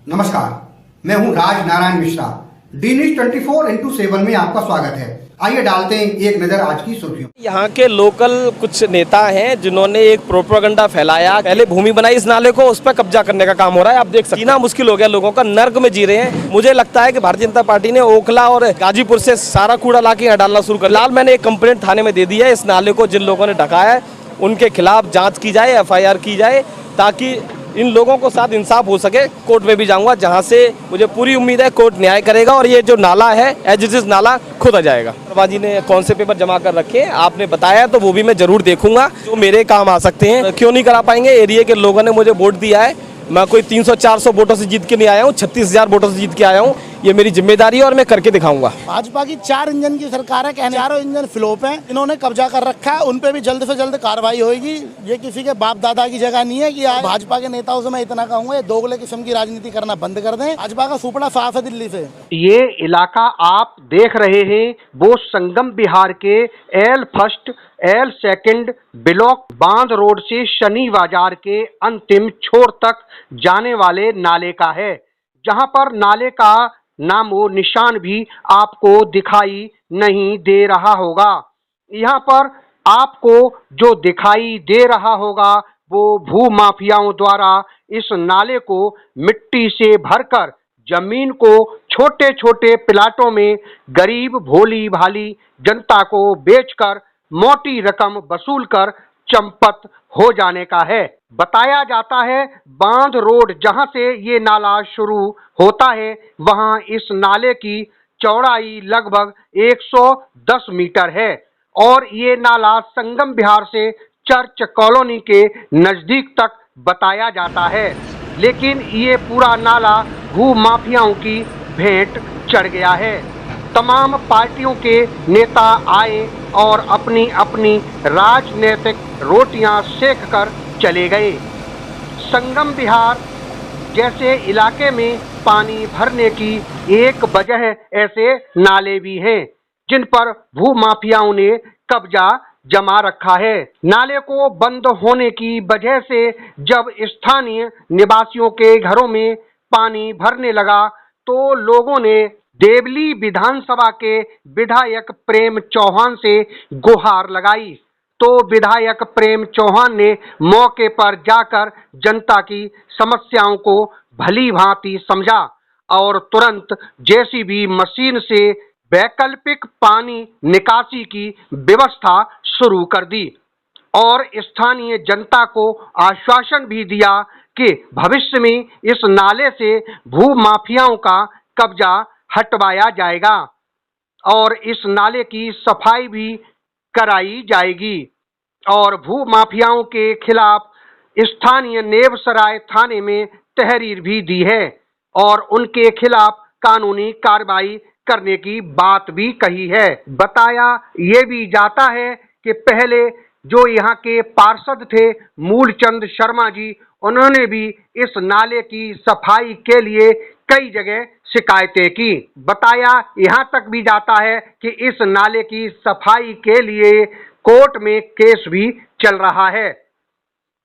नमस्कार, मैं हूं Raj Narayan Mishra. D news 24x7 में आपका स्वागत है। आइए डालते हैं एक नजर आज की सुर्खियों। यहाँ के लोकल कुछ नेता हैं जिन्होंने एक प्रोपेगेंडा फैलाया, पहले भूमि बनाई इस नाले को, उस पर कब्जा करने का काम हो रहा है। आप देख सकते हैं जीना मुश्किल हो गया, लोगों का नर्क में जी रहे हैं। मुझे लगता है कि भारतीय जनता पार्टी ने ओखला और गाजीपुर से सारा कूड़ा ला के यहाँ डालना शुरू कर। फिलहाल मैंने एक कंप्लेंट थाने में दे दी है। इस नाले को जिन लोगों ने ढकाया है उनके खिलाफ जाँच की जाए, FIR की जाए, ताकि इन लोगों को साथ इंसाफ हो सके। कोर्ट में भी जाऊंगा, जहां से मुझे पूरी उम्मीद है कोर्ट न्याय करेगा और ये जो नाला है एज इट इज नाला खोदा जाएगा। बाजी ने कौन से पेपर जमा कर रखे हैं आपने बताया, तो वो भी मैं जरूर देखूंगा जो मेरे काम आ सकते हैं। क्यों नहीं करा पाएंगे? एरिया के लोगों ने मुझे वोट दिया है। मैं कोई 300-400 वोटों से जीत के नहीं आया हूँ, 36,000 वोटों से जीत के आया हूँ। ये मेरी जिम्मेदारी है और मैं करके दिखाऊंगा। भाजपा की 4 इंजन की सरकार है, कहने चारों इंजन फ्लॉप हैं। इन्होंने कब्जा कर रखा है, उन पे भी जल्द से जल्द कार्रवाई होगी। ये किसी के बाप दादा की जगह नहीं है कि भाजपा के नेताओं से मैं इतना कहूंगा, ये दोगले किस्म की राजनीति करना बंद कर दें। भाजपा का सुपड़ा साफ है दिल्ली से। ये इलाका आप देख रहे हैं वो संगम बिहार के L1, L2 ब्लॉक बांध रोड से शनि बाजार के अंतिम छोर तक जाने वाले नाले का है, जहां पर नाले का नामो निशान भी आपको दिखाई नहीं दे रहा होगा। यहाँ पर आपको जो दिखाई दे रहा होगा वो भू माफियाओं द्वारा इस नाले को मिट्टी से भरकर जमीन को छोटे छोटे प्लाटों में गरीब भोली भाली जनता को बेचकर मोटी रकम वसूलकर चंपत हो जाने का है। बताया जाता है बांध रोड जहां से ये नाला शुरू होता है, वहां इस नाले की चौड़ाई लगभग 110 मीटर है और ये नाला संगम बिहार से चर्च कॉलोनी के नजदीक तक बताया जाता है। लेकिन ये पूरा नाला भू माफियाओं की भेंट चढ़ गया है। तमाम पार्टियों के नेता आए और अपनी अपनी राजनीतिक रोटियां सेक कर चले गए। संगम बिहार जैसे इलाके में पानी भरने की एक वजह ऐसे नाले भी हैं जिन पर भू माफियाओं ने कब्जा जमा रखा है। नाले को बंद होने की वजह से जब स्थानीय निवासियों के घरों में पानी भरने लगा तो लोगों ने देवली विधानसभा के विधायक प्रेम चौहान से गुहार लगाई। तो विधायक प्रेम चौहान ने मौके पर जाकर जनता की समस्याओं को भली भांति समझा और तुरंत JCB मशीन से वैकल्पिक पानी निकासी की व्यवस्था शुरू कर दी और स्थानीय जनता को आश्वासन भी दिया कि भविष्य में इस नाले से भू माफियाओं का कब्जा हटवाया जाएगा और इस नाले की सफाई भी कराई जाएगी। और भू माफियाओं के खिलाफ स्थानीय नेवसराय थाने में तहरीर भी दी है और उनके खिलाफ कानूनी कार्रवाई करने की बात भी कही है। बताया ये भी जाता है कि पहले जो यहाँ के पार्षद थे मूलचंद शर्मा जी, उन्होंने भी इस नाले की सफाई के लिए कई जगह शिकायतें की। बताया यहाँ तक भी जाता है कि इस नाले की सफाई के लिए कोर्ट में केस भी चल रहा है।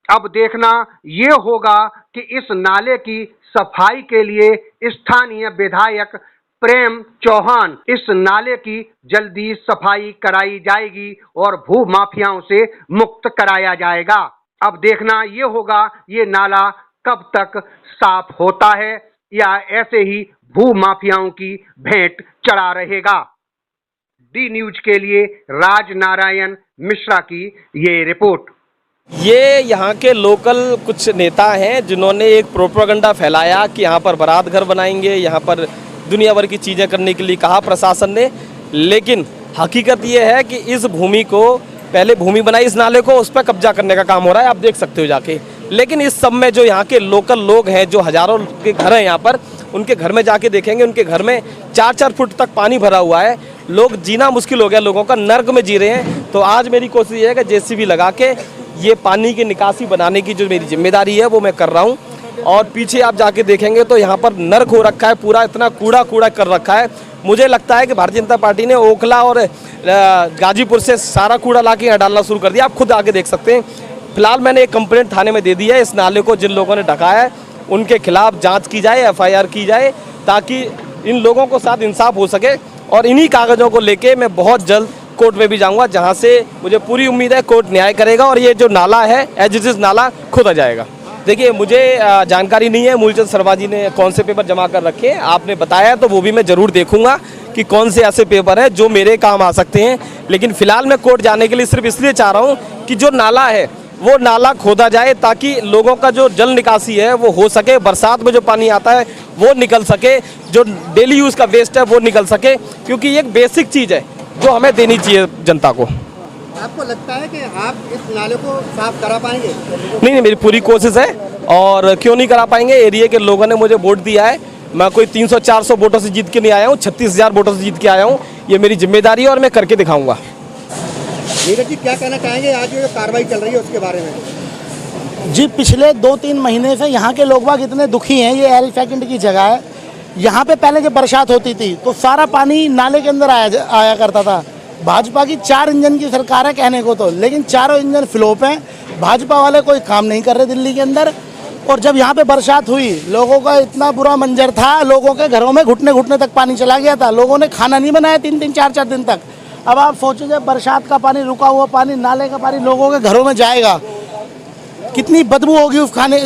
अब देखना ये होगा कि इस नाले की सफाई के लिए स्थानीय विधायक प्रेम चौहान इस नाले की जल्दी सफाई कराई जाएगी और भू माफियाओं से मुक्त कराया जाएगा। अब देखना ये होगा ये नाला कब तक साफ होता है या ऐसे ही भू माफियाओं की भेंट चढ़ा रहेगा। डी न्यूज के लिए राज नारायण मिश्रा की ये रिपोर्ट। ये यहाँ के लोकल कुछ नेता हैं जिन्होंने एक प्रोपेगेंडा फैलाया कि यहाँ पर बारात घर बनाएंगे, यहाँ पर दुनिया भर की चीज़ें करने के लिए कहा प्रशासन ने। लेकिन हकीकत ये है कि इस भूमि को पहले भूमि बनाई इस नाले को, उस पर कब्जा करने का काम हो रहा है। आप देख सकते हो जाके। लेकिन इस सब में जो यहाँ के लोकल लोग हैं, जो हजारों के घर हैं यहाँ पर, उनके घर में जाके देखेंगे, उनके घर में 4-4 फुट तक पानी भरा हुआ है। लोग जीना मुश्किल हो गया, लोगों का नर्क में जी रहे हैं। तो आज मेरी कोशिश है कि JCB लगा के ये पानी की निकासी बनाने की जो मेरी जिम्मेदारी है वो मैं कर रहा हूँ। और पीछे आप जाके देखेंगे तो यहाँ पर नर्क हो रखा है, पूरा इतना कूड़ा कूड़ा कर रखा है। मुझे लगता है कि भारतीय जनता पार्टी ने ओखला और गाजीपुर से सारा कूड़ा ला के यहाँ डालना शुरू कर दिया। आप खुद आके देख सकते हैं। फिलहाल मैंने एक कंप्लेंट थाने में दे दी है। इस नाले को जिन लोगों ने ढकाया है उनके खिलाफ जांच की जाए, एफआईआर की जाए, ताकि इन लोगों को साथ इंसाफ हो सके। और इन्हीं कागज़ों को लेके मैं बहुत जल्द कोर्ट में भी जाऊंगा, जहां से मुझे पूरी उम्मीद है कोर्ट न्याय करेगा और ये जो नाला है एज इट इज़ नाला खोदा जाएगा। देखिए, मुझे जानकारी नहीं है मूलचंद शर्मा जी ने कौन से पेपर जमा कर रखे हैं। आपने बताया तो वो भी मैं ज़रूर देखूंगा कि कौन से ऐसे पेपर हैं जो मेरे काम आ सकते हैं। लेकिन फिलहाल मैं कोर्ट जाने के लिए सिर्फ इसलिए चाह रहा हूँ कि जो नाला है वो नाला खोदा जाए, ताकि लोगों का जो जल निकासी है वो हो सके, बरसात में जो पानी आता है वो निकल सके, जो डेली यूज़ का वेस्ट है वो निकल सके, क्योंकि ये एक बेसिक चीज़ है जो हमें देनी चाहिए जनता को। आपको लगता है कि आप इस नाले को साफ करा पाएंगे? नहीं, मेरी पूरी कोशिश है। और क्यों नहीं करा पाएंगे, एरिया के लोगों ने मुझे वोट दिया है। मैं कोई 300-400 वोटों से जीत के नहीं आया हूँ, 36,000 वोटों से जीत के आया हूँ। ये मेरी जिम्मेदारी है और मैं करके दिखाऊंगा। नीरज जी, क्या कहना चाहेंगे आज जो कार्रवाई चल रही है उसके बारे में? जी, पिछले 2-3 महीने से यहाँ के लोग बाग इतने दुखी हैं। ये एल सेकंड की जगह है। यहाँ पे पहले जब बरसात होती थी तो सारा पानी नाले के अंदर आया करता था। भाजपा की 4 इंजन की सरकार है कहने को तो, लेकिन चारों इंजन फ्लॉप हैं। भाजपा वाले कोई काम नहीं कर रहे दिल्ली के अंदर। और जब यहाँ पे बरसात हुई, लोगों का इतना बुरा मंजर था, लोगों के घरों में घुटने घुटने तक पानी चला गया था। लोगों ने खाना नहीं बनाया 3-3, 4-4 दिन तक। अब आप सोचो, जब बरसात का पानी, रुका हुआ पानी, नाले का पानी लोगों के घरों में जाएगा, कितनी बदबू होगी उस खाने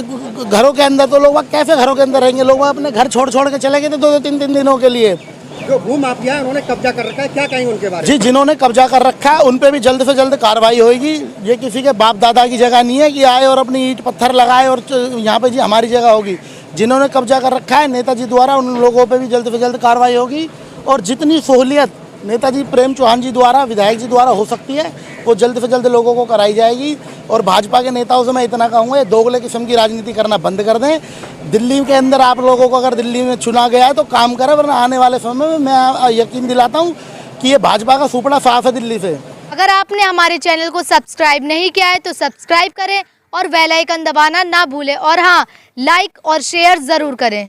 घरों के अंदर। तो लोग कैसे घरों के अंदर रहेंगे? लोग अपने घर छोड़ के चले गए थे 2-3 दिनों के लिए। जो भू माफिया है उन्होंने कब्जा कर रखा है, क्या कहेंगे उनके बारे में? जी, जिन्होंने कब्जा कर रखा है उन पे भी जल्द से जल्द कार्रवाई होगी। ये किसी के बाप दादा की जगह नहीं है कि आए और अपनी ईंट पत्थर लगाए और यहाँ पे जी हमारी जगह होगी। जिन्होंने कब्जा कर रखा है नेताजी द्वारा, उन लोगों पे भी जल्द से जल्द कार्रवाई होगी। और जितनी सहूलियत नेताजी प्रेम चौहान जी द्वारा, विधायक जी द्वारा हो सकती है, वो जल्द से जल्द लोगों को कराई जाएगी। और भाजपा के नेताओं से मैं इतना कहूँगा, ये दोगले किस्म की राजनीति करना बंद कर दें। दिल्ली के अंदर आप लोगों को अगर दिल्ली में चुना गया है तो काम करें, वरना आने वाले समय में मैं यकीन दिलाता हूँ कि ये भाजपा का सुपड़ा साफ है दिल्ली से। अगर आपने हमारे चैनल को सब्सक्राइब नहीं किया है तो सब्सक्राइब करें और बेल आइकन दबाना ना भूलें। और हाँ, लाइक और शेयर ज़रूर करें।